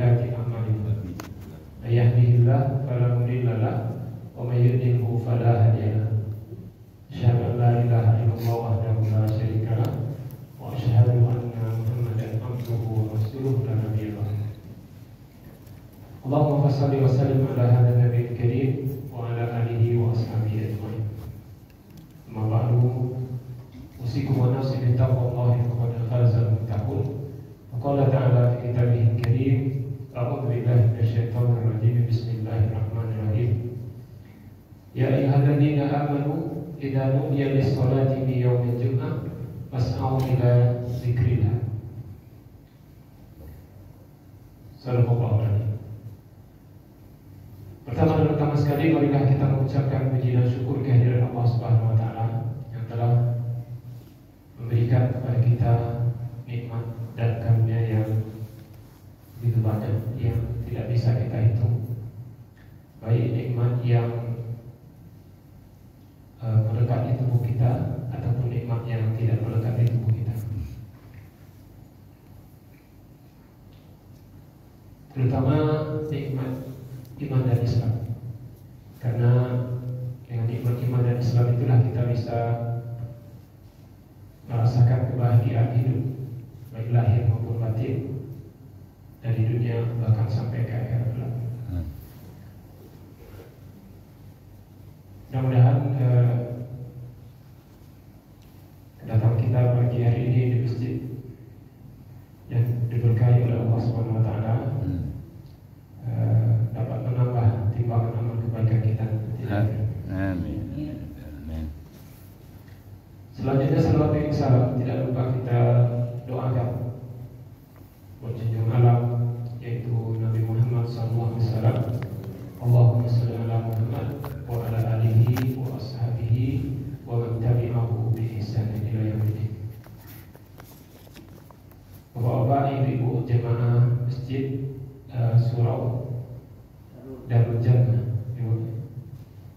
sayyiati a'malina. May yahdihillahu fala mudilla lahu wa may yudlilhu fala hadiya lahu. Asyhadu an la ilaha illallah wahdahu la syarika lahu wa asyhadu anna Muhammadan abduhu wa rasuluhu la nabiyya ba'dahu. Allahumma shalli wa sallim ala hadzal nabiyil karim wa ala alihi wa ashabihi ajma'in. Amma ba'du, usikum wa nafsi bi taqwallahi faqad fazal muttaqun. Qala ta'ala fi kitabihil karim, a'udzu billahi minasyaitonir rajim. Bismillahirrahmanirrahim. Ya ayyuhalladzina amanu idza nudiya lis-salati min yaumil jum'ah fas'au ila dzikrillah. Sallallahu alaihi. Pertama dan utama sekali, marilah kita mengucapkan puji dan syukur kehadirat Allah Subhanahu wa taala yang telah memberikan kepada kita nikmat dan karunia yang begitu banyak yang tidak bisa kita hitung. Baik nikmat yang melekat di tubuh kita ataupun nikmat yang tidak melekat di tubuh kita. Terutama nikmat iman dan Islam. Karena dengan nikmat iman dan Islam itulah kita bisa merasakan kebahagiaan hidup, baik lahir maupun batin, dari dunia bahkan sampai ke akhirat kelak. Mudah-mudahan kedatangan kita pagi hari ini di masjid yang diberkahi oleh Allah Subhanahu wa taala dapat menambah timbangan amal kebaikan kita. Amin. Amin. Selanjutnya salawat dan salam tidak lupa kita doakan buat junjungan alam, yaitu Nabi Muhammad SAW. Allahumma shalli ala Muhammad wa ala alihi wa ashabihi wa man tabi'ahu bi ihsan ila yaumil. Bapak-bapak, ibu jemaah masjid Surau Darul Jannah,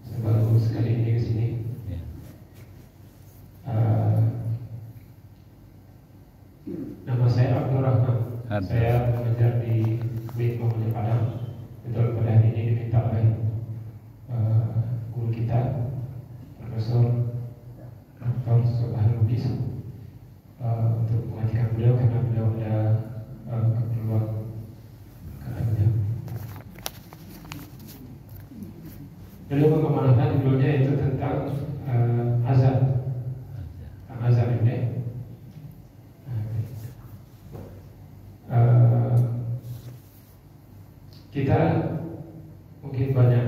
saya baru sekali ini ke sini. Nama saya Abdul Rahman. Saya mengajar di UIN Muhammadiyah Padang. Betul, pada hari ini diminta oleh guru kita, Profesor Dr. Subhan Lubis, untuk mengajarkan beliau karena beliau ada keperluan katanya. Beliau mengamanahkan judulnya itu tentang azan. Azan ini kita mungkin banyak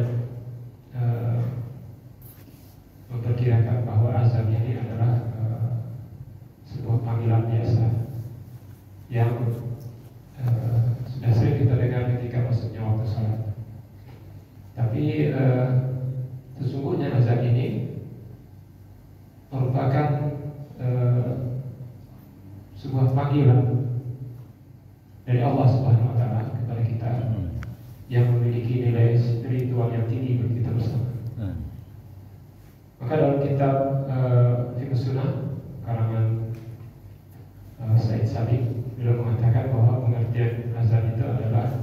memperkirakan bahwa azan ini adalah sebuah panggilan biasa yang sudah sering kita dengar ketika masuknya waktu salat. Tapi sesungguhnya azan ini merupakan sebuah panggilan dari Allah Subhanahu wa taala kepada kita yang memiliki nilai spiritual yang tinggi bagi kita bersama. Maka dalam kitab Fiqh Sunnah karangan Said Sabiq, beliau mengatakan bahwa pengertian azan itu adalah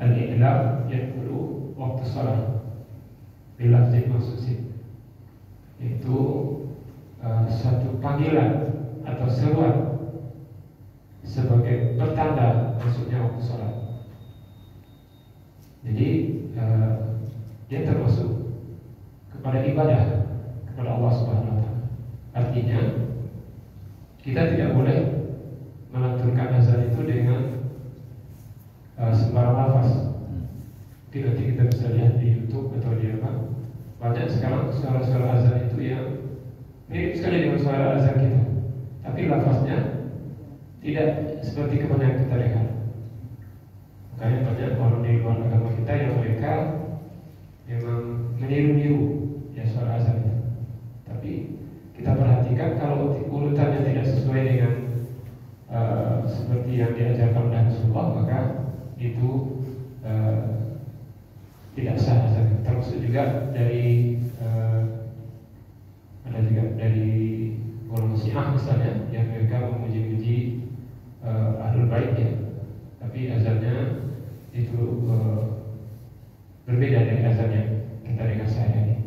al-i'lam yadkhulu waktu salat bilafzin maksusin, itu satu panggilan atau seruan sebagai pertanda masuknya waktu salat. Jadi dia termasuk kepada ibadah kepada Allah Subhanahu wa taala. Artinya kita tidak boleh melanturkan azan itu dengan sembarang lafaz. Nanti kita bisa lihat di YouTube atau di apa. Banyak sekarang suara-suara azan itu yang mirip sekali dengan suara azan kita, tapi lafaznya tidak seperti kebanyakan kita dengar. Makanya banyak orang di luar agama kita yang mereka memang meniru-niru ya suara azan itu. Tapi kita perhatikan kalau urutannya tidak sesuai dengan seperti yang diajarkan oleh Rasulullah, maka itu tidak sah azan. Termasuk juga dari ada juga dari golongan Syiah misalnya yang mereka memuji-muji Ahlul Bait ya, tapi azannya berbeda dari azan yang kita dengar sehari-hari.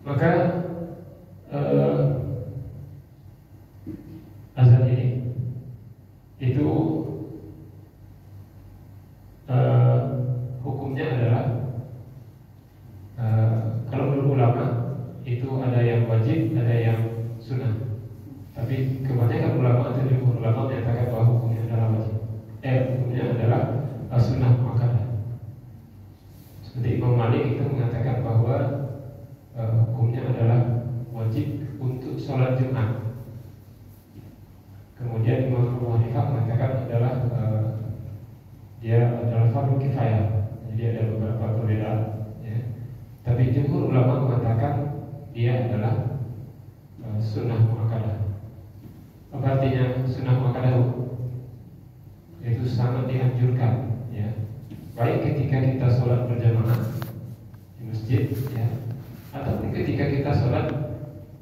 Maka azan ini itu hukumnya adalah kalau menurut ulama itu ada yang wajib, ada yang sunnah. Tapi kebanyakan ulama atau jumhur ulama menyatakan bahwa hukumnya adalah wajib. Hukumnya adalah sunnah muakkadah. Seperti Imam Malik itu mengatakan bahwa hukumnya adalah wajib untuk sholat Jumat. Kemudian Imam Abu Hanifah mengatakan adalah dia adalah fardu kifayah. Jadi ada beberapa perbedaan. Ya. Tapi jumhur ulama mengatakan dia adalah sunnah muakkadah. Apa artinya sunnah muakkadah? Itu sangat dianjurkan, ya. Baik ketika kita sholat berjamaah di masjid, ya, ataupun ketika kita sholat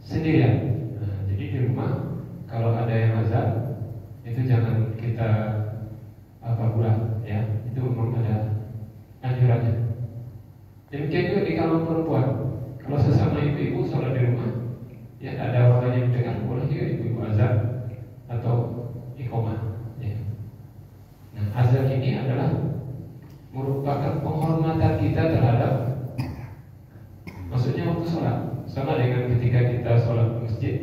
sendirian. Nah, jadi di rumah kalau ada yang azan itu jangan kita bulat, ya. Itu memang ada anjurannya. Demikian juga di kalangan perempuan. Kalau sesama ibu-ibu sholat di rumah, ya ada orang yang mendengar, boleh juga ibu-ibu azan atau iqamah, ya. Nah, azan ini adalah merupakan penghormatan kita terhadap, maksudnya waktu sholat, sama dengan ketika kita sholat di masjid.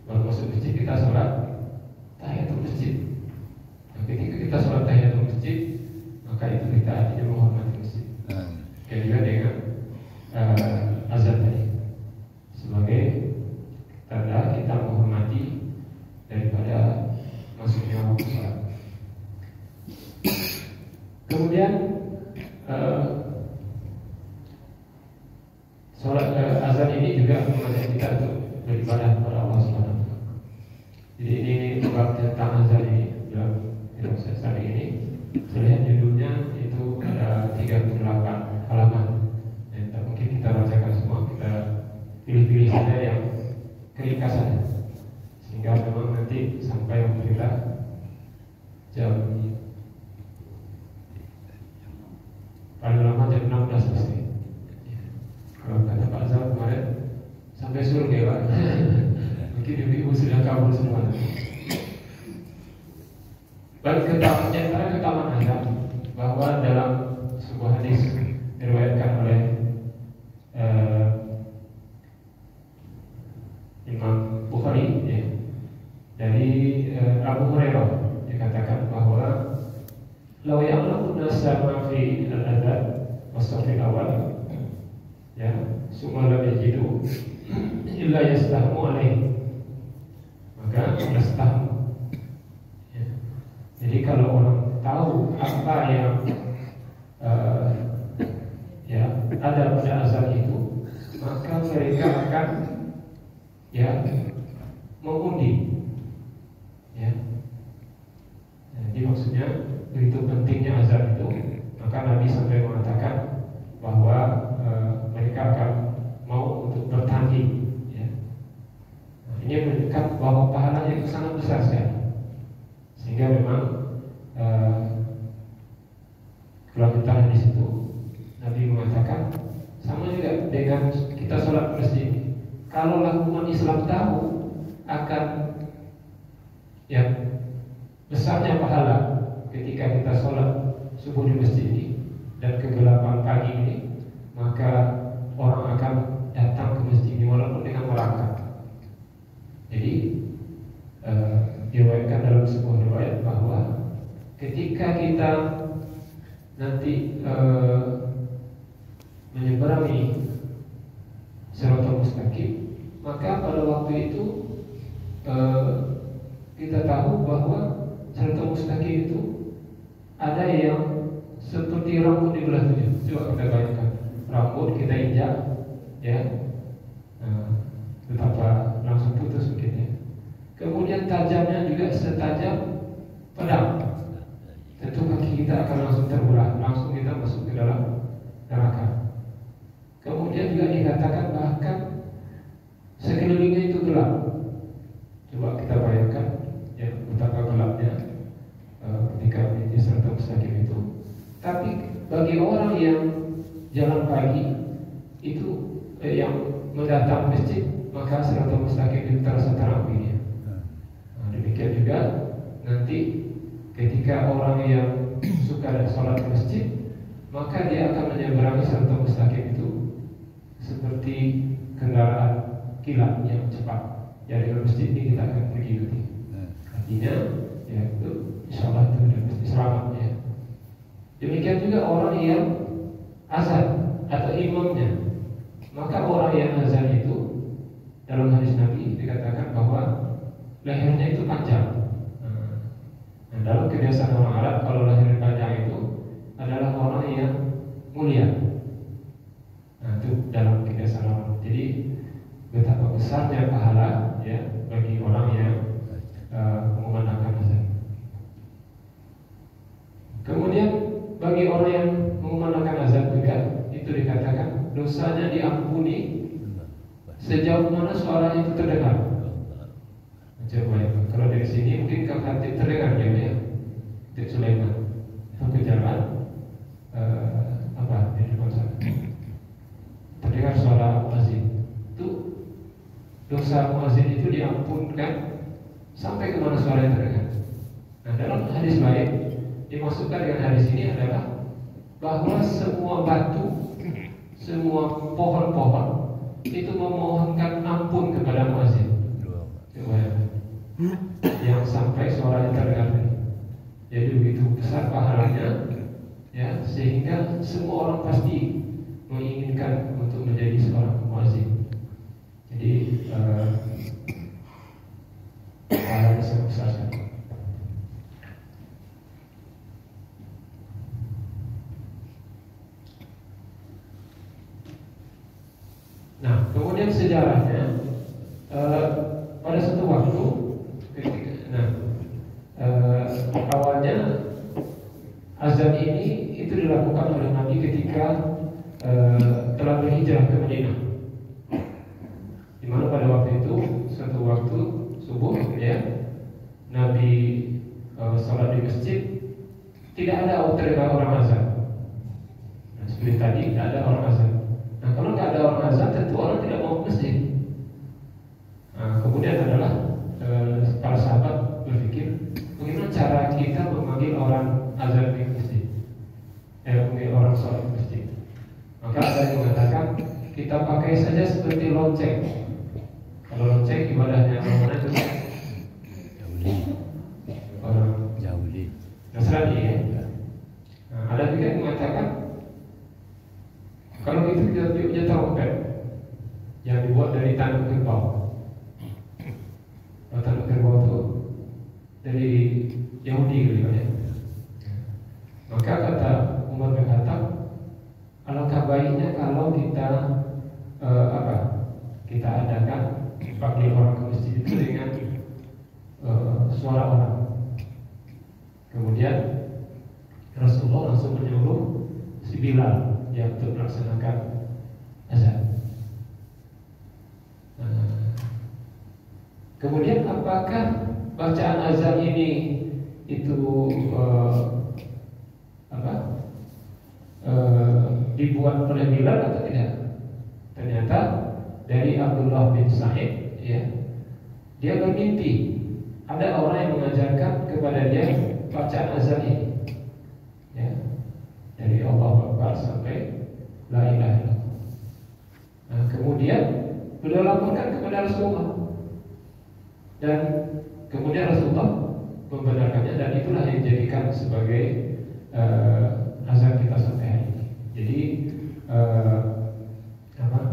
Kalau masuk masjid kita sholat tahiyatul masjid. Nah, ketika kita sholat tahiyatul masjid, maka itu kita artinya menghormati masjid. Kayak juga dengan azan tadi sebagai tanda kita menghormati daripada masuknya waktu sholat. Kemudian sholat azan ini juga mengajak kita untuk beribadah kepada Allah Subhanahu wa Ta'ala. Jadi ini bab tentang azan ini dalam film saya ini. Saya lihat judulnya itu ada 38 halaman. Dan tak mungkin kita bacakan semua, kita pilih-pilih saja yang keringkasan, sehingga memang nanti sampai alhamdulillah jam paling lama jam 16 selesai. Kalau kata Pak Zal kemarin sampai surga, Pak. Mungkin ibu-ibu sudah kabur semua. Baik, antara keutamaan azan bahwa dalam sebuah hadis diriwayatkan oleh Imam Bukhari, ya, dari Abu Hurairah dikatakan bahwa law ya'lamu an-nasa ma fi al-adhan was-safi al-awwal, ya, summa lam yajidu illa yastahmu alaihi, maka yastahmu, ya. Jadi kalau orang tahu apa yang ya ada pada azan itu, maka mereka akan, ya, mengundi, ya. Jadi maksudnya begitu pentingnya azan itu, maka Nabi sampai mengatakan bahwa mereka akan mau untuk bertanding, ya. Nah, ini menunjukkan bahwa pahalanya itu sangat besar sekali, sehingga memang kelanjutan di situ Nabi mengatakan sama juga dengan kita sholat masjid. Kalau umat Islam tahu akan, ya, besarnya pahala ketika kita sholat subuh di masjid ini dan kegelapan pagi ini, maka orang akan datang ke masjid ini walaupun dengan merangkak. Jadi diriwayatkan dalam sebuah riwayat bahwa ketika kita nanti menyeberangi Shiratal Mustaqim, maka pada waktu itu kita tahu bahwa Shiratal Mustaqim itu ada yang seperti rambut di belah tujuh. Coba kita bayangkan, rambut kita injak, ya, betapa langsung putus mungkin, ya. Kemudian tajamnya juga setajam pedang. Tentu kaki kita akan langsung terbelah, langsung kita masuk ke dalam neraka. Kemudian juga dikatakan bahkan sekelilingnya itu gelap. Coba kita bayangkan, ya, betapa gelapnya ketika di Shiratal Mustaqim itu. Tapi bagi orang yang jalan pagi itu yang mendatang masjid, maka Siratal Mustaqim itu terasa terang baginya. Demikian juga nanti ketika orang yang suka sholat di masjid, maka dia akan menyeberangi Siratal Mustaqim itu seperti kendaraan kilat yang cepat. Dari masjid ini kita akan pergi nanti. Artinya, ya itu insyaallah itu sudah mesti selamat ya. Demikian juga orang yang azan atau imamnya, maka orang yang azan itu dalam hadis Nabi dikatakan bahwa lehernya itu panjang. Nah, dalam kebiasaan orang Arab, kalau lehernya panjang itu adalah orang yang mulia. Nah, itu dalam kebiasaan orang. Jadi betapa besarnya pahala ya bagi orang yang mengumandangkan azan. Kemudian bagi orang yang mengumandangkan azan juga itu dikatakan dosanya diampuni sejauh mana suaranya itu terdengar. Coba ya, kalau dari sini mungkin Kang Hatip terdengar ya, Hatip Sulaiman itu ke jalan apa di depan sana terdengar suara muazin, itu dosa muazin itu diampunkan sampai kemana suaranya terdengar. Nah, dalam hadis lain dimasukkan dengan hadis ini adalah bahwa semua batu, semua pohon-pohon itu memohonkan ampun kepada muazin. Coba ya, yang sampai suaranya terdengar. Jadi begitu besar pahalanya, ya sehingga semua orang pasti menginginkan untuk menjadi seorang muazin. Jadi pahalanya sangat besar sekali. Nah, kemudian sejarahnya pada suatu waktu, awalnya azan ini itu dilakukan oleh Nabi ketika telah berhijrah ke Madinah. Di mana pada waktu itu suatu waktu subuh ya, Nabi sholat di masjid, tidak ada terdengar orang azan. Nah, seperti tadi tidak ada orang azan. Nah, kalau tidak ada orang azan, tentu orang tidak mau ke masjid. Nah, kemudian adalah para sahabat berpikir, bagaimana cara kita memanggil orang azan di masjid, memanggil orang sholat di masjid. Maka ada yang mengatakan kita pakai saja seperti lonceng. Kalau lonceng ibadahnya orang mana itu? Orang Yahudi. Nasrani ya. Nah, ada juga yang mengatakan kalau itu kita punya trompet yang dibuat dari tanduk kerbau. Tanduk kerbau itu dari Yahudi gitu ya. Maka kata Umar bin Khattab, alangkah baiknya kalau kita kita adakan panggil orang ke masjid itu dengan suara orang. Kemudian Rasulullah langsung menyuruh si Bilal yang untuk melaksanakan azan. Kemudian apakah bacaan azan ini itu dibuat oleh Bilal atau tidak? Ternyata dari Abdullah bin Sa'id ya, dia bermimpi ada orang yang mengajarkan kepada dia bacaan azan ini ya, dari Allahu Akbar sampai La ilaha illallah. Nah, kemudian beliau laporkan kepada Rasulullah dan kemudian Rasulullah membenarkannya, dan itulah yang dijadikan sebagai azan kita sampai hari ini. Jadi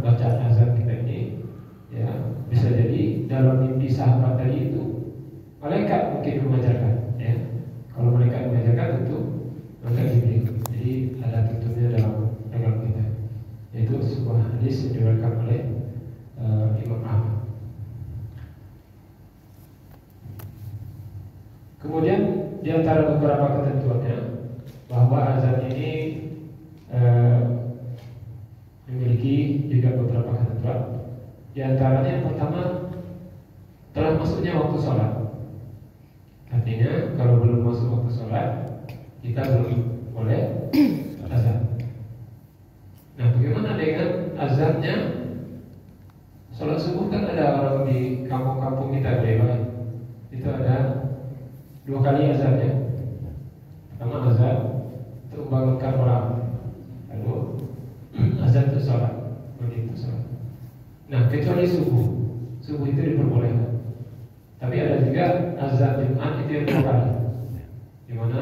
bacaan azan kita ini ya bisa jadi dalam mimpi sahabat tadi itu malaikat mungkin mengajarkan ya. Kalau malaikat mengajarkan tentu malaikat Jibril. Jadi ada tentunya dalam kita, yaitu sebuah hadis yang diriwayatkan oleh Imam Ahmad. Kemudian di antara beberapa ketentuannya bahwa azan ini memiliki juga beberapa ketentuan. Di antaranya yang pertama, telah masuknya waktu sholat. Artinya kalau belum masuk waktu sholat, kita belum boleh azannya sholat subuh kan ada orang di kampung-kampung kita itu ada 2 kali azannya. Pertama azan untuk membangunkan orang, lalu azan untuk sholat, begitu sholat. Nah kecuali subuh itu diperbolehkan. Tapi ada juga azan Jumat itu yang 2 kali, di mana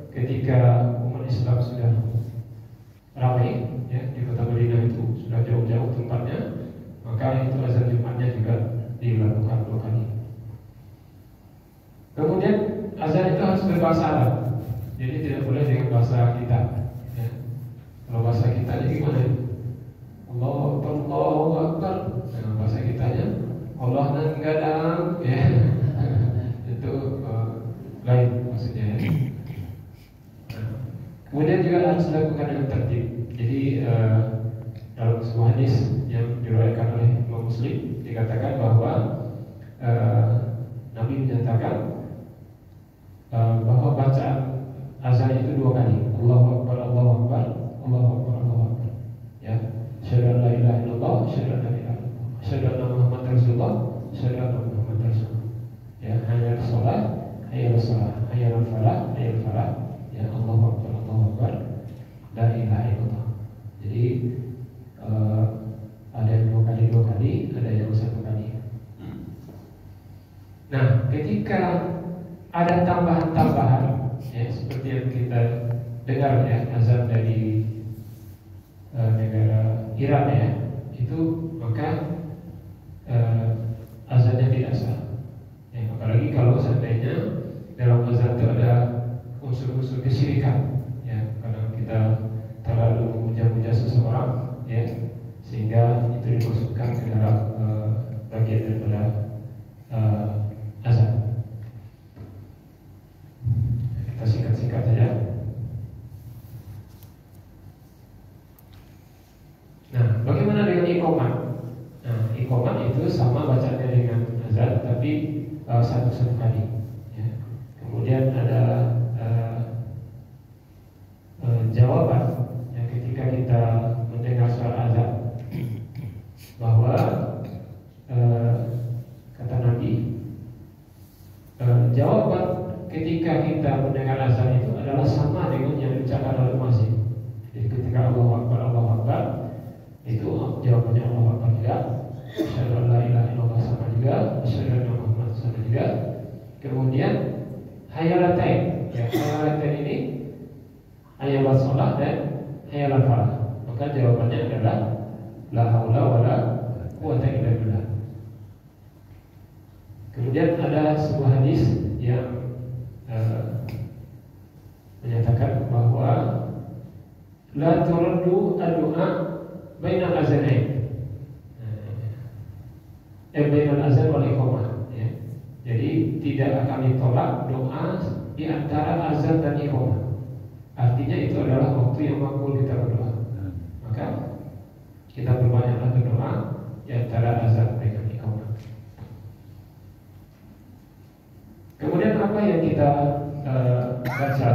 ketika umat Islam sudah ramai ya, di kota Madinah itu sudah jauh-jauh tempatnya, maka itu azan Jumatnya juga dilakukan 2 kali. Kemudian azan itu harus berbahasa Arab, jadi tidak boleh dengan bahasa kita ya. Kalau bahasa kita jadi gimana? Allahu Akbar, Allahu Akbar. Nah, bahasa kitanya Allah nan gadang ya. Itu lain maksudnya ya. Kemudian juga harus dilakukan dengan tertib. Jadi dalam sebuah hadis yang diriwayatkan oleh Imam Muslim dikatakan bahwa Nabi menyatakan bahwa bacaan azan itu 2 kali. Allahu Akbar, Allahu Akbar, Allahu Akbar, Allahu Akbar. Ya. Asyhadu an la ilaha illallah, asyhadu anna la ilaha illallah, asyhadu anna Muhammadar Rasulullah, asyhadu anna Muhammadar Rasulullah. Ya, hayya 'alas shalah, hayya 'alas shalah, hayya 'alal falah, hayya 'alal falah. Ya, Allahu Akbar, Allahu Akbar, la ilaha illallah. Jadi ada yang 2 kali, ada yang 1 kali. Nah, ketika ada tambahan-tambahan ya, seperti yang kita dengar ya, azan dari negara Iran ya, itu maka azannya tidak sah ya, apalagi kalau seandainya dalam azan itu ada unsur-unsur kesyirikan ya, kadang kita terlalu memuja-muja seseorang ya, sehingga itu dimasukkan ke dalam bagian daripada azan. Kita singkat-singkat saja. Nah, bagaimana dengan iqamah? Nah, iqamah itu sama bacanya dengan azan, tapi satu kali. Ya. Kemudian ada jawaban yang ketika kita mendengar suara azan, bahwa kata Nabi, jawaban ketika kita mendengar azan itu adalah sama dengan yang diucapkan oleh muadzin. Jadi ketika Allahu Akbar, Allahu Akbar, itu jawabannya Allahu Akbar juga, asyhadu an la ilaha illallah sama juga, asyhadu anna Muhammadar sama juga. Kemudian hayalatain, ya hayalatain ini hayal shalah dan hayal falah. Maka jawabannya adalah la haula wala quwwata illa billah. Kemudian ada sebuah hadis yang menyatakan bahwa la turaddu ad-du'a bainal azanain, bainal azan wal iqamah ya. Jadi tidak akan ditolak doa di antara azan dan iqamah. Artinya itu adalah waktu yang makbul kita berdoa. Maka kita berbanyaklah berdoa di antara azan dengan iqamah. Kemudian apa yang kita baca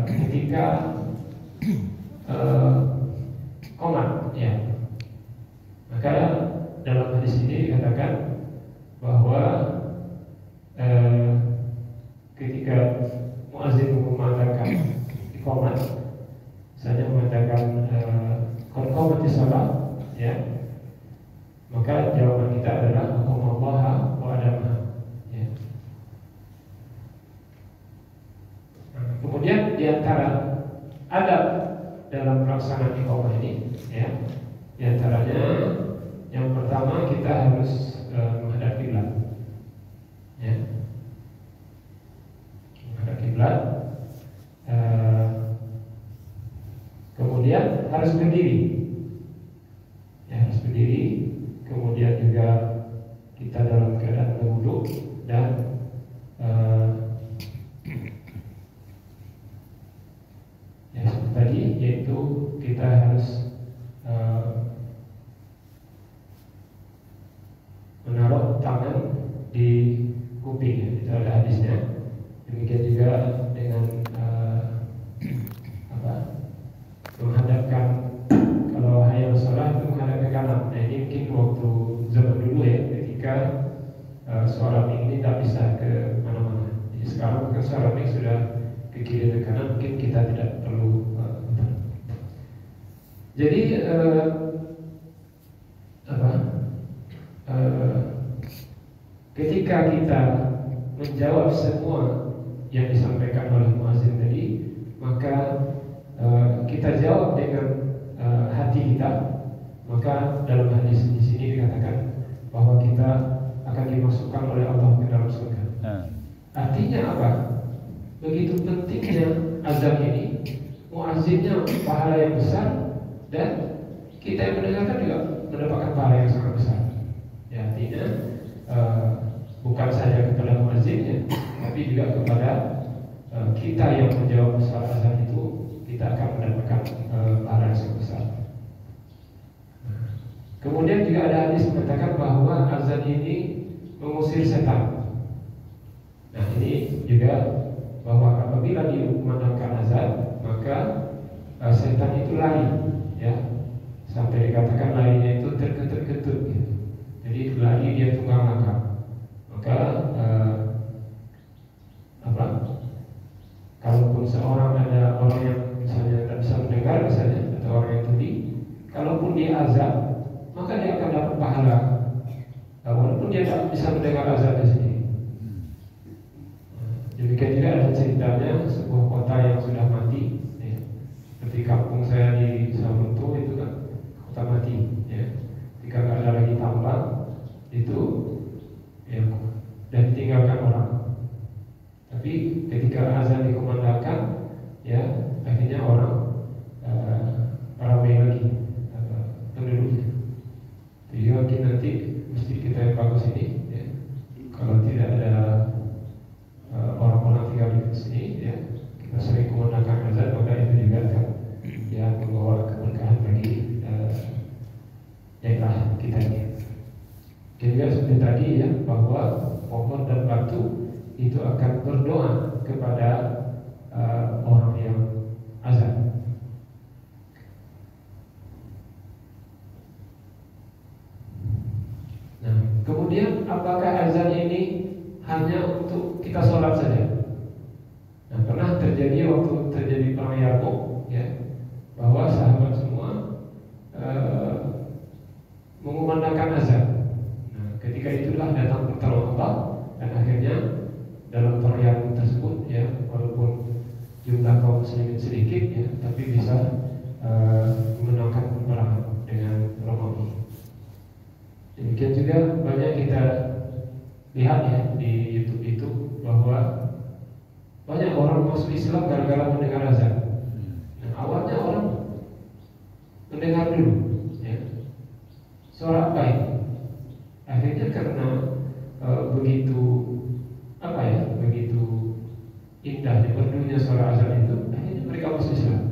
ketika qomat ya. Maka dalam hadis ini dikatakan bahwa ketika muadzin mengumandangkan iqamat, misalnya mengatakan qad qamatis shalah ya, maka jawaban kita adalah aqamallaha wa adamaha ya. Kemudian diantara adab dalam pelaksanaan iqamah ini ya, diantaranya yang pertama kita harus menghadap kiblat ya, menghadap kiblat. Kemudian harus berdiri ya, harus berdiri. Kemudian juga kita dalam keadaan berwudu dan ya seperti tadi, yaitu kita harus menaruh tangan di kuping ya, itu ada hadisnya. Demikian juga dengan menghadapkan, kalau sudah ke kiri dan kanan, mungkin kita tidak perlu jadi ketika kita menjawab semua yang disampaikan oleh muazin tadi, maka kita jawab dengan hati kita, maka dalam hadis di sini dikatakan bahwa kita akan dimasukkan oleh Allah ke dalam surga. Artinya apa? Begitu pentingnya azan ini, muazzinnya pahala yang besar, dan kita yang mendengarkan juga mendapatkan pahala yang sangat besar. Ya, artinya bukan saja kepada muazzinnya, tapi juga kepada kita yang menjawab suara azan itu, kita akan mendapatkan pahala yang sangat besar. Kemudian juga ada hadis mengatakan bahwa azan ini mengusir setan. Nah, ini juga bahwa apabila dikumandangkan azan, maka setan itu lari, ya, sampai dikatakan larinya itu terketut-ketut, gitu. Jadi lari dia tunggang langkah. Maka kalaupun seorang ada orang yang misalnya tidak bisa mendengar misalnya, atau orang yang tuli, kalaupun dia azan, maka dia akan dapat pahala, walaupun dia tidak bisa mendengar azannya sendiri. Demikian juga ada ceritanya sebuah kota yang sudah mati, ya. Seperti kampung saya di Samunto itu kan kota mati, ya. Ketika tidak ada lagi tambang itu, ya, dan ditinggalkan orang. Tapi ketika azan dikumandangkan, ya, akhirnya orang ramai lagi penduduknya. Jadi mungkin nanti mesti kita yang bagus ini, ya. Kalau tidak ada orang-orang tinggal di sini, ya, kita sering kumandangkan azan, maka itu juga akan, ya, membawa keberkahan bagi daerah kita ini. Juga seperti tadi, ya, bahwa pohon dan batu itu akan berdoa kepada orang yang azan. Nah, kemudian apakah azan ini hanya untuk kita sholat saja? Nah, pernah terjadi waktu terjadi perang Yarmouk, ya, bahwa sahabat semua mengumandangkan azan. Nah, ketika itulah datang pertolongan Allah, dan akhirnya dalam perang Yarmouk tersebut, ya, walaupun jumlah kaum muslimin sedikit, ya, tapi bisa memenangkan peperangan dengan Romawi. Demikian juga banyak kita lihat, ya, di YouTube itu bahwa banyak orang masuk Islam gara-gara mendengar azan. Nah, awalnya orang mendengar dulu, ya, suara apa ini? Akhirnya karena begitu indahnya merdunya suara azan itu, akhirnya mereka masuk Islam.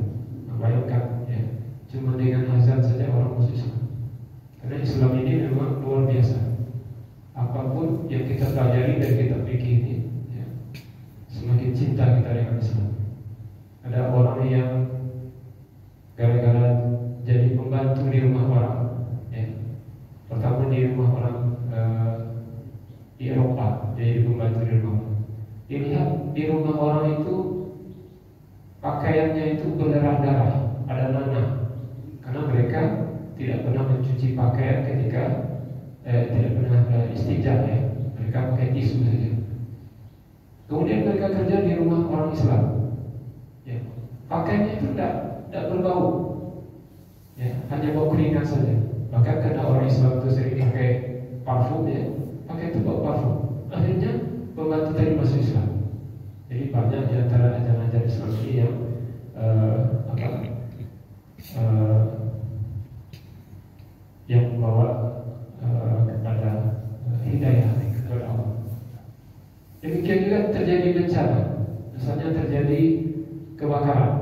Nah, bayangkan, ya, cuma dengan azan saja orang masuk Islam. Karena Islam ini memang luar biasa. Apapun yang kita pelajari dan kita pikirkan, ya, semakin cinta kita dengan Islam. Ada orang yang gara-gara jadi pembantu di rumah orang, ya, pertama di rumah orang di Eropa, jadi pembantu di rumah orang. Dilihat di rumah orang itu pakaiannya itu berdarah-darah, ada nanah, karena mereka tidak pernah mencuci pakaian ketika tidak pernah istijah, ya. Mereka pakai tisu saja. Kemudian mereka kerja di rumah orang Islam, ya, pakaiannya itu tidak berbau, ya, hanya bau keringat saja. Bahkan karena orang Islam itu sering pakai parfum, ya, pakai itu bau parfum. Akhirnya pembantu tadi masuk Islam. Jadi banyak di antara ajaran-ajaran Islam ini yang yang membawa kepada hidayah kepada Allah. Demikian juga terjadi bencana, misalnya terjadi kebakaran.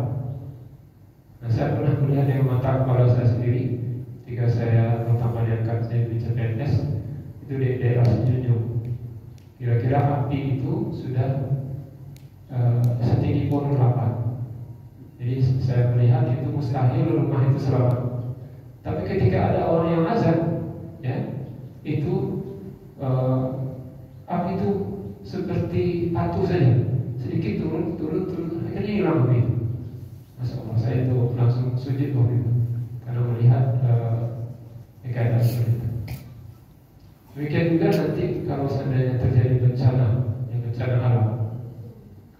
Nah, saya pernah melihat dengan mata kepala saya sendiri ketika saya pertama diangkat jadi PNS itu di daerah Sejunjung. Kira-kira api itu sudah setinggi pohon kelapa. Jadi saya melihat itu mustahil rumah itu selamat. Tapi ketika ada orang yang azan, ya, itu api itu seperti batu saja, sedikit turun, akhirnya hilang begitu. Masya Allah, saya itu langsung sujud waktu itu karena melihat keadaan seperti itu. Demikian juga nanti kalau seandainya terjadi bencana, yang bencana alam,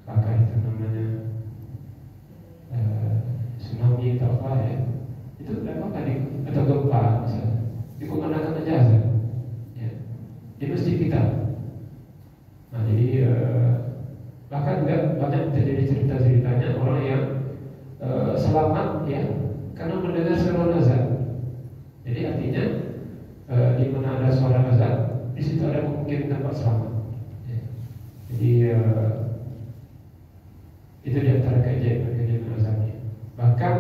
apakah itu namanya tsunami atau apa ya, itu tidak apa-apa atau gempa misalnya, dikumandangkan aja ya, di masjid kita. Nah jadi bahkan juga banyak terjadi cerita-ceritanya orang yang selamat ya karena mendengar seruan azan. Jadi artinya di mana ada suara azan, di situ ada kemungkinan dapat selamat. Ya. Jadi itu di antara keajaiban azannya. Bahkan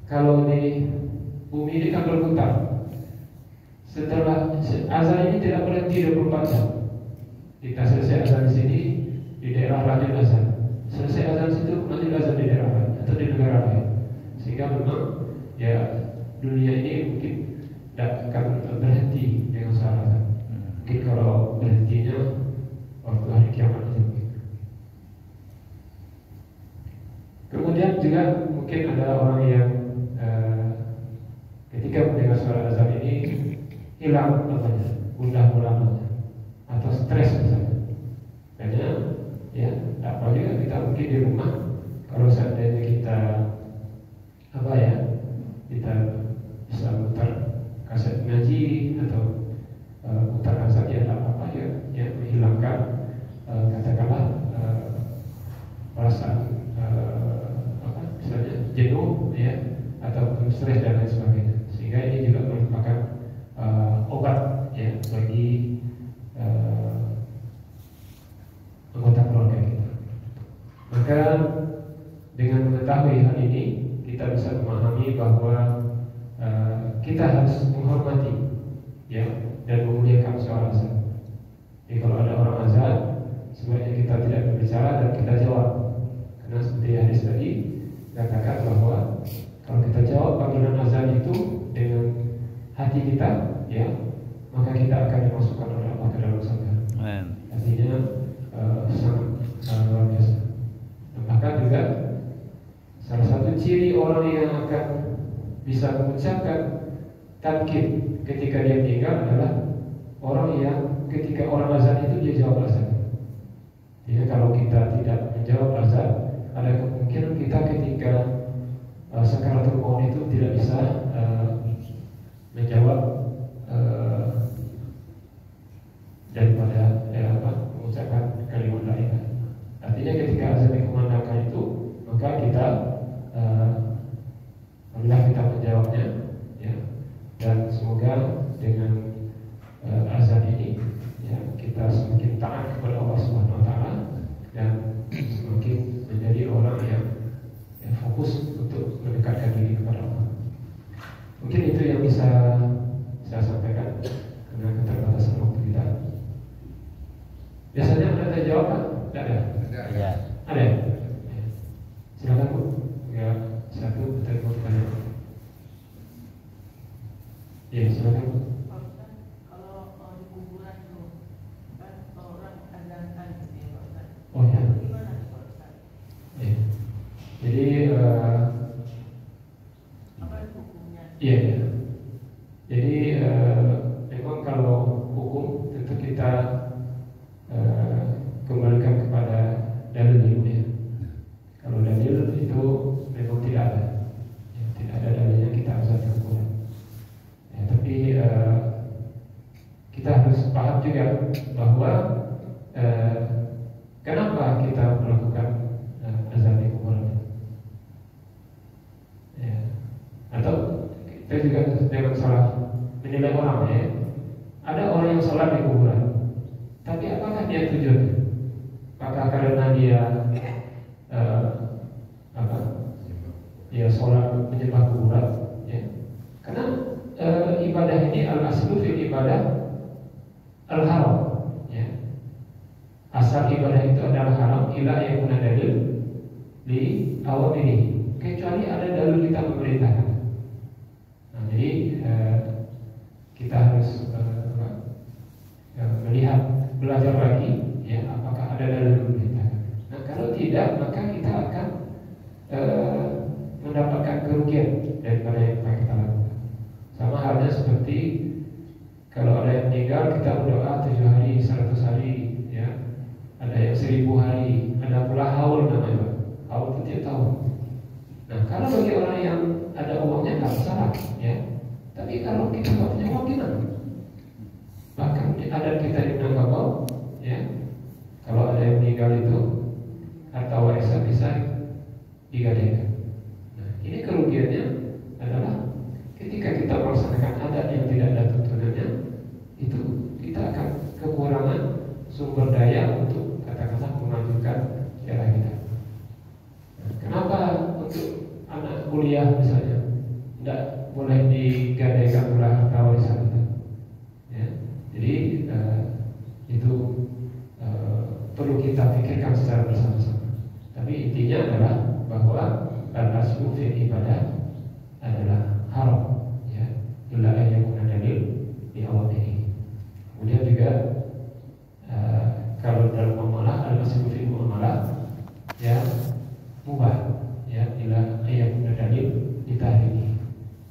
kalau di bumi ini kan berputar. Setelah azan ini tidak berhenti 24 jam. Kita selesai azan di sini, di daerah lain azan. Selesai azan situ nanti azan di daerah lain atau di negara lain. Sehingga memang ya dunia ini mungkin tidak akan berhenti dengan suara azan. Mungkin kalau berhentinya waktu hari kiamat itu. Kemudian juga mungkin ada orang yang ketika mendengar suara azan ini hilang gundah gulananya atau stres misalnya. Karena ya tak apa juga kita mungkin di rumah kalau seandainya kita kita bisa mutar kaset ngaji atau mutar azan ya tak apa ya menghilangkan katakanlah perasaan misalnya jenuh ya atau stres dan lain sebagainya, sehingga ini juga merupakan obat ya bagi anggota keluarga kita. Maka dengan mengetahui hal ini kita bisa memahami bahwa kita harus menghormati ya dan memuliakan suara azan. Jadi kalau ada orang azan, sebaiknya kita tidak berbicara dan kita jawab. Karena seperti hadis tadi katakan bahwa kalau kita jawab panggilan azan itu dengan hati kita, ya, maka kita akan dimasukkan oleh Allah ke dalam surga. Artinya sangat luar biasa. Bahkan juga salah satu ciri orang yang akan bisa mengucapkan tatkir ketika dia meninggal adalah orang yang ketika orang azan itu dia jawab azan. Jadi kalau kita tidak menjawab azan, ada kemungkinan kita ketika sakaratul maut itu tidak bisa menjawab daripada mengucapkan kalimat la ilaha illallah. Artinya ketika azan dikumandangkan itu, maka kita apabila kita menjawabnya, ya, dan semoga dengan azan ini, ya, kita semakin taat kepada Allah Subhanahu Wa Taala dan semakin menjadi orang yang fokus untuk mendekatkan diri kepada Allah. Mungkin itu yang bisa saya sampaikan karena keterbatasan waktu kita. Biasanya ada jawaban? Tidak ada? Ya. Ada ya? Silakan Bu. Ya, satu telepon tanya. Ya, silakan Bu. Kalau di kuburan itu kan orang azan gitu ya Pak Ustaz. Oh ya. Gimana nih Pak Ustaz? Ya. Jadi Apa itu hukumnya? iya, ya. Jadi memang kalau hukum tentu kita kembalikan kepada dalil ya. Kalau dalil itu memang tidak ada, ya, tidak ada dalilnya kita azan di kuburan. Ya, tapi kita harus paham juga bahwa kenapa kita melakukan azan di kuburan. Ya. Atau kita juga jangan salah menilai orang ya. Ada orang yang sholat di kuburan, tapi apakah dia tujuannya? Apakah karena dia dia sholat menyembah kuburan? Ya. Karena ibadah ini al-aslu fil ibadah al-haram. Ya. Asal ibadah itu adalah haram ila yakuna dalil li awamiri, kecuali ada dalil kita memerintahkan. Nah, jadi kita harus melihat, belajar lagi ya, apakah ada dalil memerintahkan. Nah, mendapatkan kerugian daripada yang telah kita lakukan. Sama halnya seperti kalau ada yang meninggal, kita berdoa 7 hari, 100 hari, ya. Ada yang 1000 hari, ada pula haul namanya. Haul itu tiap tahun. Nah, kalau bagi orang yang ada uangnya nggak masalah, ya. Tapi kalau kita nggak punya uang gimana? Bahkan di adat kita di Minangkabau, ya, kalau ada yang meninggal itu harta warisan bisa digadaikan. Nah, ini kerugiannya adalah ketika kita melaksanakan adat yang tidak ada tuntunannya, itu kita akan kekurangan sumber daya untuk katakanlah melanjutkan darah kita. Nah, kenapa untuk anak kuliah misalnya tidak boleh digadaikan pula harta warisan itu? Ya, jadi itu perlu kita pikirkan secara bersama-sama. Tapi intinya adalah bahwa al-aslu fil ibadah adalah haram, ya, illa an yakuna dalil di awal ini. Kemudian juga kalau dalam muamalah al-aslu fil muamalah, ya, mubah, ya, illa an yakuna dalil di tahrimi.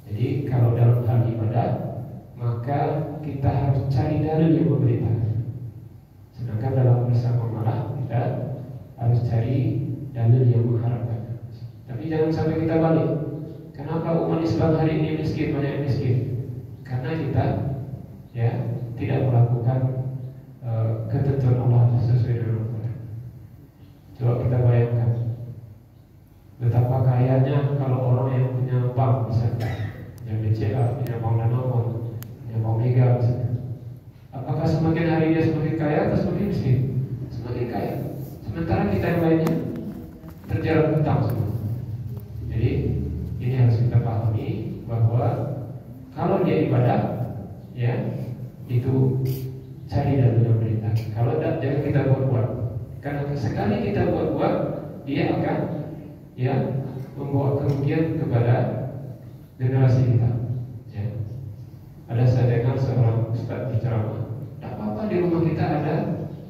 Jadi kalau dalam hal ibadah maka kita harus cari dalil yang memberitakan. Sedangkan dalam urusan muamalah kita harus cari dalil yang mengharapkan. Tapi jangan sampai kita balik. Kenapa umat Islam hari ini miskin, banyak miskin? Karena kita, ya, tidak melakukan ketentuan Allah sesuai dengan Al-Quran. Coba kita bayangkan betapa kayanya kalau orang yang punya bank misalnya, yang BCA, punya bank Danamon, punya bank Mega misalnya. Apakah semakin hari dia semakin kaya atau semakin miskin? Semakin kaya. Sementara kita yang lainnya terjerat hutang semua. Jadi ini harus kita pahami bahwa kalau dia ibadah, ya, itu cari dalil yang berita. Kalau tidak, jangan kita buat-buat. Karena sekali kita buat-buat, dia akan, ya, membawa kerugian kepada generasi kita. Ya. Ada saya dengar seorang ustaz berceramah, tak apa-apa di rumah kita ada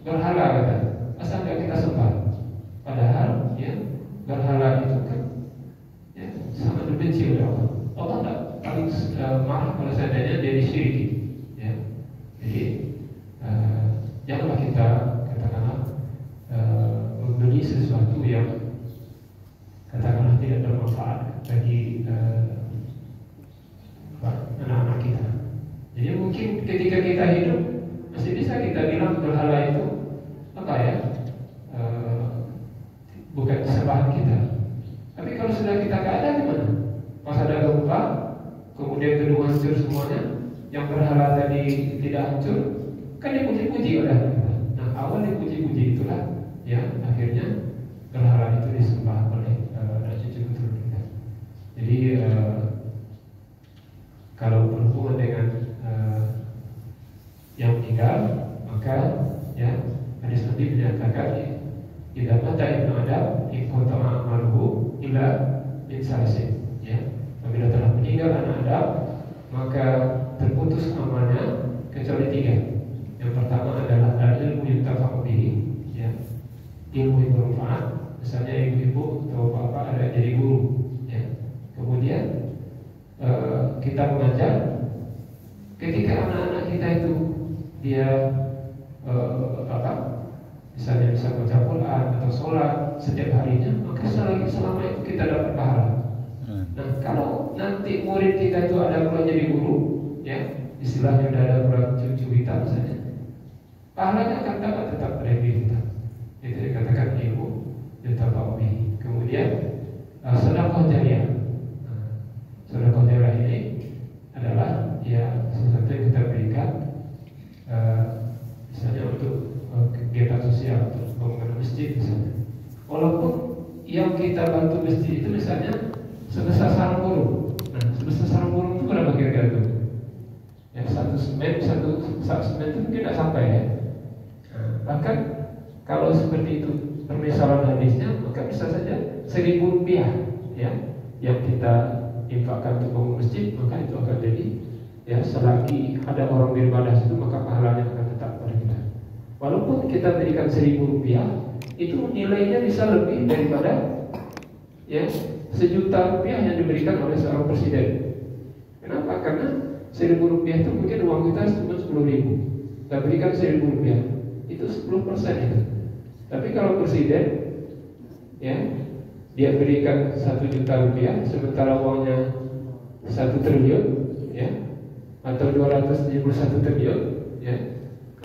berhala, kata, asal nggak kita sembah. Padahal, ya, berhala itu kan, ya, sangat dibenci oleh Allah. Allah tak paling marah kalau seandainya dia disyiriki, ya. Jadi janganlah kita katakanlah membeli sesuatu yang katakanlah tidak bermanfaat bagi anak-anak kita. Jadi mungkin ketika kita hidup masih bisa kita bilang berhala itu apa, ya, bukan sembahan kita. Tapi kalau sudah kita nggak ada gimana? Pas ada gempa, kemudian gedung hancur semuanya, yang berhala tadi tidak hancur, kan dipuji-puji oleh kita. Nah, awal dipuji-puji itulah, ya, akhirnya berhala itu disembah oleh cucu keturunan kita. Jadi kalau berhubungan dengan yang meninggal, maka, ya, hadis Nabi menyatakan, idza mata ibnu Adam inqata'a amaluhu illa min salasin. Ya, apabila telah meninggal anak Adam, maka terputus amalnya kecuali 3. Yang pertama adalah ilmu yuntafa'u bihi, ya, ilmu yang bermanfaat. Misalnya ibu-ibu atau bapak ada jadi guru, ya. Kemudian kita mengajar. Ketika anak-anak kita itu dia misalnya bisa baca Quran atau sholat setiap harinya, maka selama itu kita dapat pahala. Nah, kalau nanti murid kita itu ada pula jadi guru, ya, istilahnya udah ada pula cucu kita misalnya, pahalanya akan dapat tetap dari diri kita. Itu dikatakan ilmu yutafa'ubi. Kemudian sedekah jariyah. Sedekah jariyah ini adalah, ya, sesuatu yang kita berikan misalnya untuk kegiatan sosial, untuk pembangunan masjid misalnya. Walaupun yang kita bantu masjid itu misalnya sebesar sarung burung. Nah, sebesar sarung burung itu berapa kira-kira itu? Ya, satu semen itu mungkin tidak sampai, ya. Nah, bahkan kalau seperti itu permisalan hadisnya, maka bisa saja 1.000 rupiah, ya, yang kita infakkan untuk bangun masjid, maka itu akan jadi, ya, selagi ada orang beribadah situ, maka pahalanya akan tetap pada kita. Walaupun kita berikan 1.000 rupiah, itu nilainya bisa lebih daripada ya 1 juta rupiah yang diberikan oleh seorang presiden. Kenapa? Karena 1.000 rupiah itu mungkin uang kita cuma 10.000, kita berikan 1.000 rupiah, itu 10% itu. Tapi kalau presiden, ya dia berikan 1 juta rupiah, sementara uangnya 1 triliun, ya, atau 271 triliun, ya,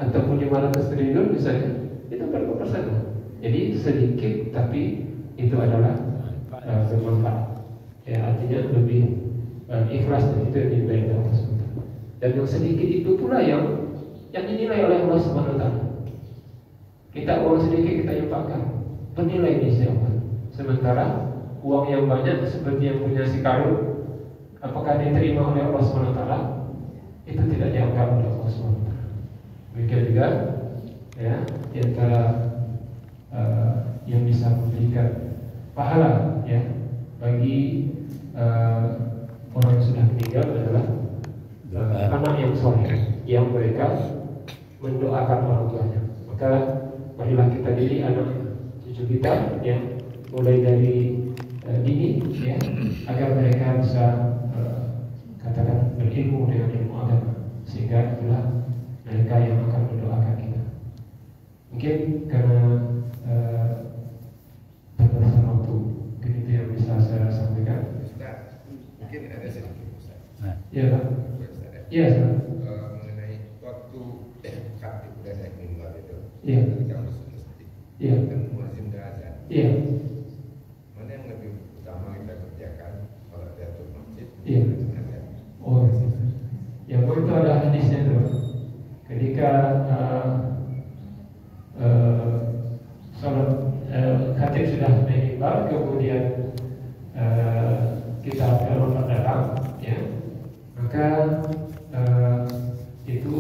ataupun 500 triliun misalnya, itu berapa persen? Jadi sedikit, tapi itu adalah bermanfaat. Ya, artinya lebih ikhlas, dan itu yang dinilai oleh Allah SWT. Dan yang sedikit itu pula yang dinilai oleh Allah SWT. Kita uang sedikit kita infakkan, bernilai di sisi Allah. Sementara uang yang banyak seperti yang punya si Karun, apakah diterima oleh Allah SWT? Itu tidak dianggap oleh Allah SWT. Demikian juga, ya, di antara yang bisa memberikan pahala, ya, bagi orang yang sudah meninggal adalah anak yang soleh, yang mereka mendoakan orang tuanya. Maka marilah kita didik anak cucu kita, ya, mulai dari dini, ya, agar mereka bisa katakan berilmu dengan ilmu agama, sehingga itulah mereka yang akan mendoakan kita. Mungkin karena batasan waktu, mungkin itu yang bisa saya sampaikan. Ustaz, mungkin ada sedikit Ustaz. Iya, Pak. Ustaz, ya. Iya, Pak. Mengenai waktu khatib udah naik mimbar itu, Iya. ketika masuk masjid, Iya. dan muazzin azan, Iya. mana yang lebih utama kita kerjakan kalau jatuh masjid? Iya. Azan. Oh, ya, itu ada hadisnya tuh. Ketika sholat khatib sudah naik mimbar, kemudian kita lompat datang, ya, maka itu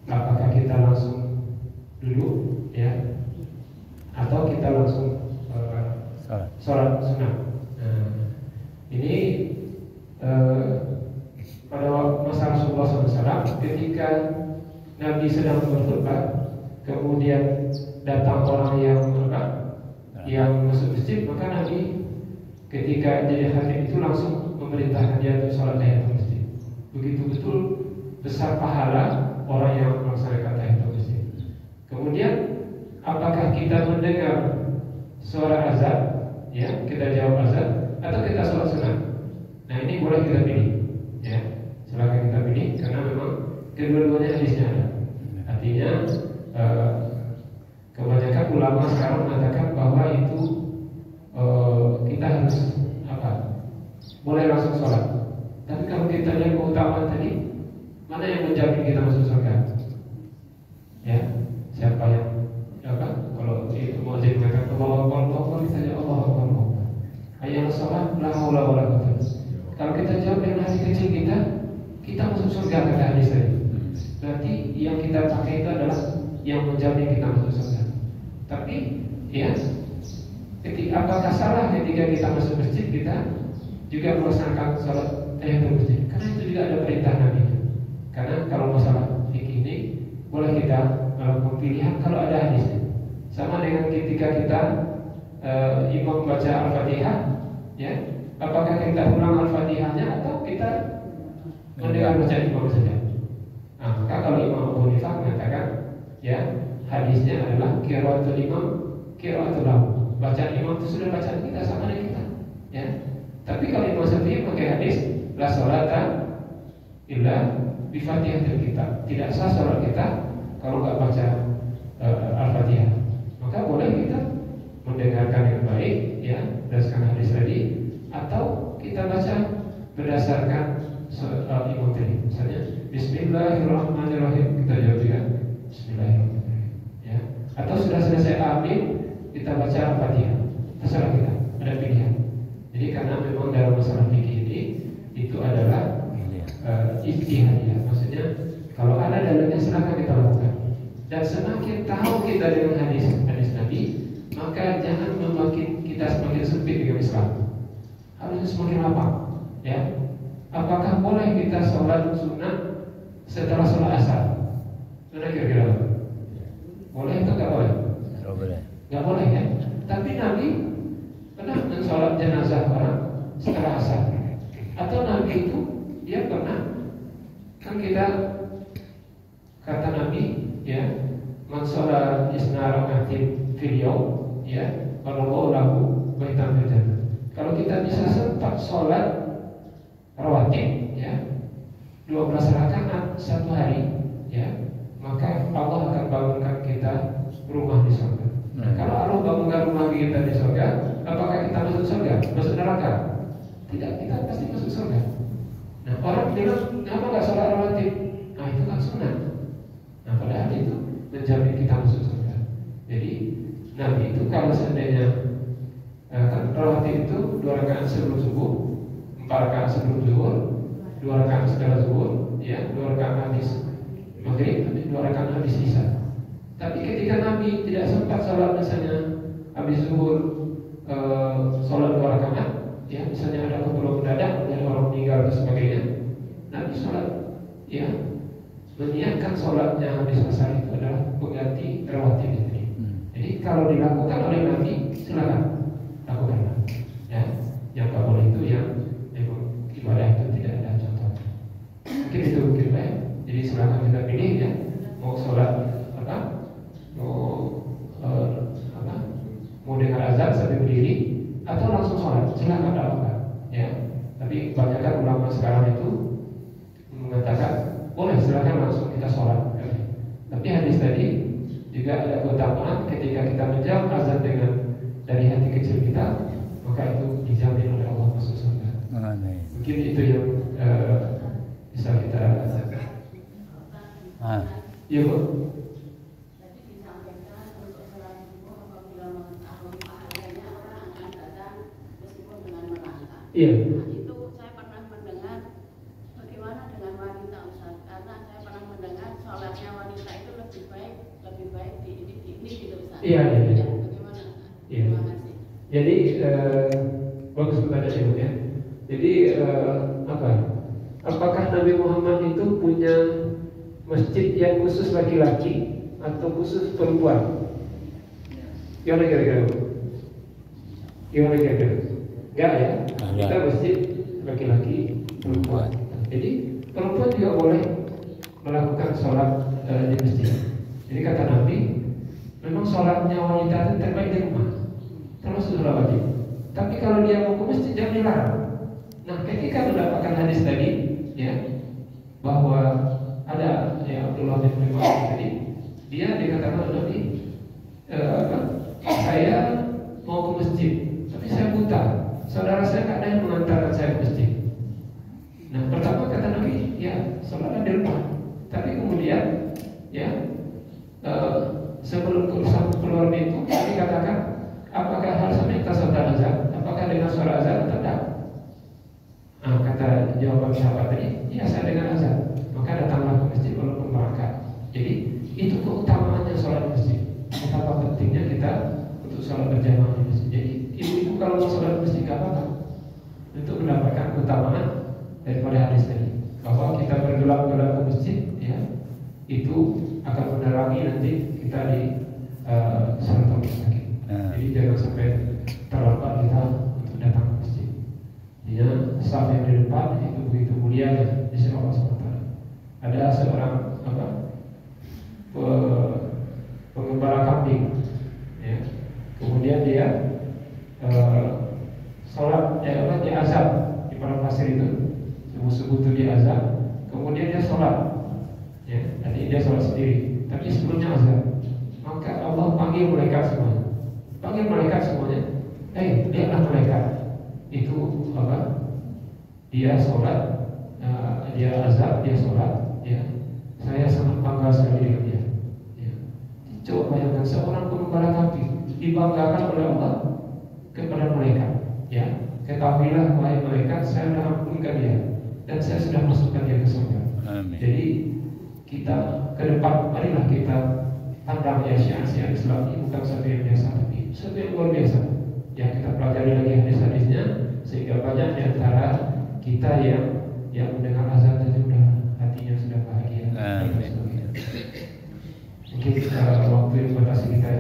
apakah kita langsung dulu, ya, atau kita langsung sholat sunnah. Ini pada masa Rasulullah SAW, ketika Nabi sedang berkhutbah, kemudian datang orang yang masuk masjid, maka Nabi ketika jadi khatib itu langsung memerintahkan dia untuk sholat tahiyatul masjid. Begitu betul besar pahala orang yang melaksanakan tahiyatul masjid. Kemudian apakah kita mendengar suara azan, ya, kita jawab azan, atau kita sholat sunnah? Nah, ini boleh kita pilih, ya, silakan kita pilih, karena memang kedua-duanya hadisnya ada. Artinya kebanyakan ulama sekarang mengatakan bahwa itu kita harus boleh langsung sholat. Tapi kalau kita lihat keutamaan tadi, mana yang menjamin kita masuk surga? Ya, siapa yang kalau itu muadzin mengatakan Allahu Akbar, kita jawab Allahu Akbar. Ayat sholat, la haula wala quwwata. Kalau kita jawab dengan hati kecil kita masuk surga, kata hadis tadi. Berarti yang kita pakai itu adalah yang menjamin kita masuk surga. Tapi, ya, apakah salah ketika kita masuk masjid kita juga melaksanakan sholat tahiyatul masjid? Karena itu juga ada perintah Nabi. Karena kalau masalah fikih ini boleh kita melakukan pilihan kalau ada hadisnya. Sama dengan ketika kita imam baca Al-Fatihah, ya, apakah kita ulang Al-Fatihahnya atau kita mendengar baca imam saja? Nah, maka kalau Imam Abu Hanifah mengatakan, ya, hadisnya adalah qiraatul imam, qiraatul lahu. Bacaan imam itu sudah bacaan kita, sama dengan kita, ya. Tapi kalau Imam Syafi'i pakai hadis la sholata illa bi Fatihatil kitab, tidak sah sholat kita kalau nggak baca Al-Fatihah. Maka boleh kita mendengarkan yang baik, ya, berdasarkan hadis tadi, atau kita baca berdasarkan imam tadi. Misalnya Bismillahirrahmanirrahim, kita jawab juga Bismillahirrahmanirrahim, ya. Atau sudah selesai amin, kita baca Al-Fatihah. Terserah kita, ada pilihan. Jadi karena memang dalam masalah fikih ini itu adalah ijtihad, ya. Maksudnya kalau ada dalilnya silakan kita lakukan. Dan semakin tahu kita dengan hadis Nabi, maka jangan kita semakin sempit dengan Islam. Harusnya semakin lapang, ya. Apakah boleh kita sholat sunnah setelah sholat asar? Mana kira-kira? Boleh atau nggak boleh? Nggak boleh. Nggak boleh, ya. Tapi Nabi pernah mensolat jenazah orang setelah asar. Atau Nabi itu dia pernah, kan kita kata Nabi ya, mensolat isna rakaatin fil yaum ya, wallahu lahu baitan fil jannah. Kalau kita bisa sempat sholat rawatib ya 12 rakaat satu hari ya, maka Allah akan bangunkan kita rumah di surga. Kalau Allah bangunkan rumah kita di surga, apakah kita masuk surga? Masuk neraka? Tidak, kita pasti masuk surga. Nah, orang bilang, kenapa nggak sholat rawatib? Nah, itu kan sunnah. Nah, padahal itu menjamin kita masuk surga. Jadi, Nabi itu kalau seandainya kan rawatib itu 2 rakaat sebelum subuh, 4 rakaat sebelum zuhur, 2 rakaat setelah zuhur, ya, 2 rakaat habis maghrib, 2 rakaat habis isya. Tapi ketika Nabi tidak sempat sholat misalnya habis zuhur sholat 2 rakaat, ya misalnya ada keperluan mendadak, ada orang meninggal dan sebagainya, Nabi sholat, ya meniatkan sholatnya habis asar itu adalah pengganti rawatib ini. Jadi kalau dilakukan oleh Nabi, silakan lakukanlah. Ya, yang tak boleh itu yang ibadah itu tidak ada contoh. Mungkin itu mungkin ya. Jadi silakan kita pilih ya, mau sholat apa, mau dengar azan sambil berdiri atau langsung sholat, silakan lakukan. Ya, tapi kebanyakan ulama sekarang itu mengatakan boleh silakan langsung kita sholat. Tapi hadis tadi juga ada keutamaan ketika kita menjawab azan dengan dari hati kecil kita, maka itu dijamin oleh Allah masuk surga. Mungkin itu yang bisa kita. Iya Bu. Jadi disampaikan untuk sholat subuh apabila mengetahui pahalanya orang akan datang meskipun dengan merangkak. Iya. Nah, itu saya pernah mendengar bagaimana dengan wanita Ustaz, karena saya pernah mendengar sholatnya wanita itu lebih baik di ini gitu Ustaz. Iya. Bagaimana? Iya. Terima kasih. Jadi bagus pertanyaan Ibu ya. Jadi apa? Apakah Nabi Muhammad itu punya masjid yang khusus laki-laki atau khusus perempuan? Gimana kira-kira? Enggak ya? Kita masjid laki-laki perempuan. Jadi perempuan juga boleh melakukan sholat di masjid. Jadi kata Nabi, memang sholatnya wanita itu terbaik di rumah, termasuk sholat wajib. Tapi kalau dia mau ke masjid jangan dilarang. Nah, ketika mendapatkan hadis tadi, ya, bahwa ada ya Abdullah bin Mas'ud tadi, dia dikatakan Nabi, saya mau ke masjid, tapi saya buta. Saudara saya nggak ada yang mengantarkan saya ke masjid. Nah, pertama kata Nabi, ya, sholatlah di rumah. Tapi kemudian, ya, sebelum keluar itu, Nabi katakan, apakah harus minta saudara azan? Apakah dengan suara azan atau tidak? Nah, kata jawaban sahabat tadi, ya saya dengan azan. Maka datanglah ke masjid walaupun berangkat. Jadi itu keutamaannya sholat di masjid. Betapa pentingnya kita untuk sholat berjamaah di masjid. Jadi ibu-ibu kalau mau sholat di masjid nggak apa-apa, untuk mendapatkan keutamaan daripada hadis tadi, bahwa kita bergerak-gerak ke masjid, ya, itu akan menerangi nanti kita di Siratal Mustaqim. Jadi jangan sampai terlambat kita untuk datang ke masjid. Dia saf yang di depan itu begitu mulianya di sisi Allah SWT. Ada seorang pengembala kambing, ya. Kemudian dia sholat, dia azan di padang pasir itu, subuh-subuh itu dia azan. Kemudian dia sholat, ya, tadi dia sholat sendiri. Tapi sebelumnya azan, maka Allah panggil malaikat semuanya. Lihatlah malaikat itu dia sholat, dia azan, dia sholat, ya. Saya sangat bangga sekali dengan dia. Ya. Coba bayangkan seorang pengembala kambing dibanggakan oleh Allah kepada malaikat. Ya, ketahuilah wahai malaikat, saya sudah ampunkan dia dan saya sudah masukkan dia ke surga. Jadi kita ke depan, marilah kita pandang ya syiar Islam ini bukan sesuatu yang biasa, tapi sesuatu yang luar biasa. Ya, kita pelajari lagi hadis-hadisnya sehingga banyak di antara kita yang mendengar azan saja sudah hatinya sudah bahagia. Mungkin waktu yang batasi kita.